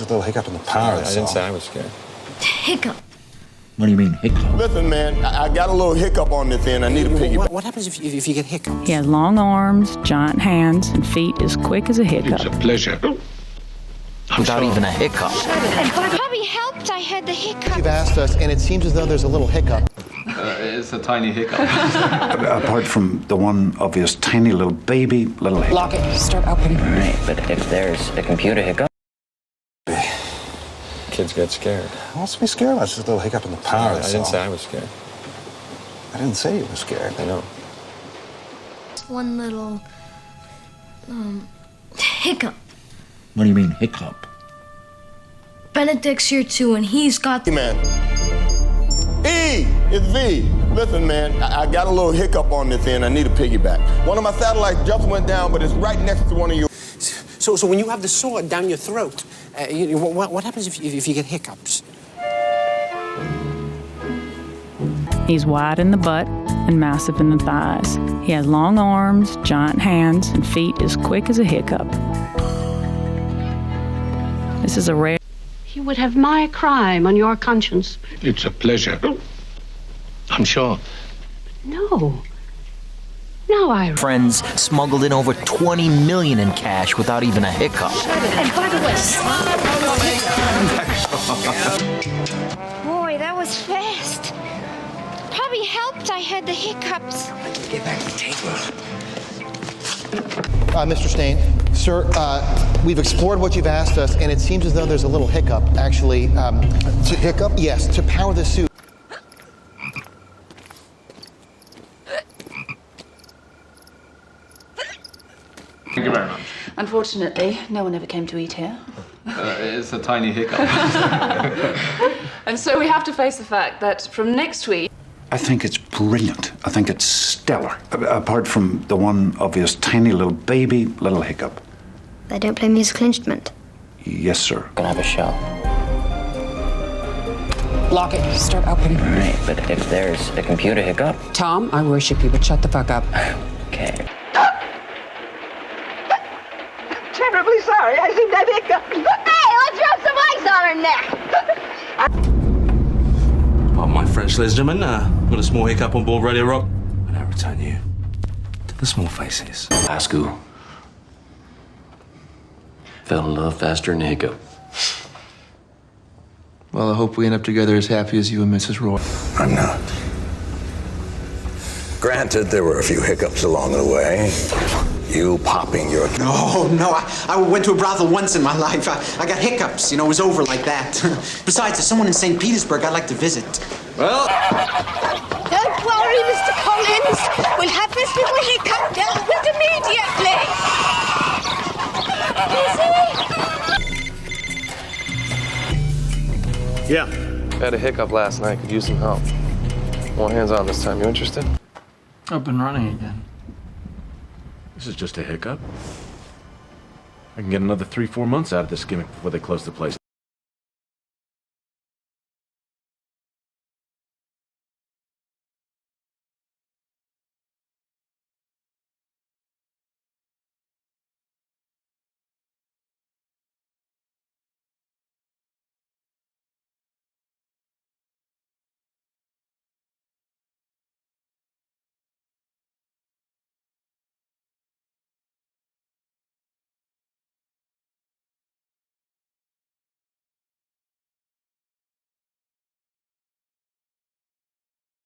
a little hiccup in the power. I didn't say I was scared. Hiccup. What do you mean, hiccup? Listen, man, I got a little hiccup on this end. I need a piggyback. What happens if you get hiccups? He has long arms, giant hands, and feet as quick as a hiccup. It's a pleasure. Without even a hiccup. Bobby helped. I had the hiccups. You've asked us, and it seems as though there's a little hiccup. It's a tiny hiccup. Apart from the one obvious tiny little baby, little hiccup. Lock it. Start opening. Right, but if there's a computer hiccup. Kids get scared. What's to be scared about? It's just a little hiccup in the power. I didn't say I was scared. I didn't say you were scared. I know. One little hiccup. What do you mean, hiccup? Benedict's here too, and he's got the. Man. E, it's V. Listen, man, I got a little hiccup on this end. I need a piggyback. One of my satellites just went down, but it's right next to one of you. So when you have the sword down your throat, what happens if you get hiccups? He's wide in the butt and massive in the thighs. He has long arms, giant hands, and feet as quick as a hiccup. This is a rare. You would have my crime on your conscience. It's a pleasure. I'm sure. No. No, I... Friends smuggled in over 20 million in cash without even a hiccup. And by the way, boy, that was fast. Bobby helped. I had the hiccups. Get back to the table. Mr. Stain, sir, we've explored what you've asked us, and it seems as though there's a little hiccup, actually. To hiccup? Yes, to power the suit. Thank you very much. Unfortunately, no one ever came to eat here. It's a tiny hiccup. And so we have to face the fact that from next week... I think it's brilliant. I think it's stellar. Apart from the one obvious tiny little baby, little hiccup. They don't play musical instrument. Yes, sir. Gonna have a show. Lock it. Start opening. Right, but if there's a computer hiccup. Tom, I worship you, but shut the fuck up. Okay. Terribly sorry. I seem to have hiccup. Hey, let's rub some ice on her neck. Pardon my French, ladies and gentlemen. Got a small hiccup on board Radio Rock. And I return you to the small faces. High school. Fell in love faster than a hiccup. Well, I hope we end up together as happy as you and Mrs. Roy. I'm not. Granted, there were a few hiccups along the way. You popping your... No, I went to a brothel once in my life. I got hiccups, it was over like that. Besides, there's someone in St. Petersburg I'd like to visit. Well... Don't worry, Mr. Collins. We'll have this little hiccup dealt with immediately. Yeah. I had a hiccup last night. Could use some help. More hands-on this time. You interested? Up and running again. This is just a hiccup. I can get another 3-4 months out of this gimmick before they close the place.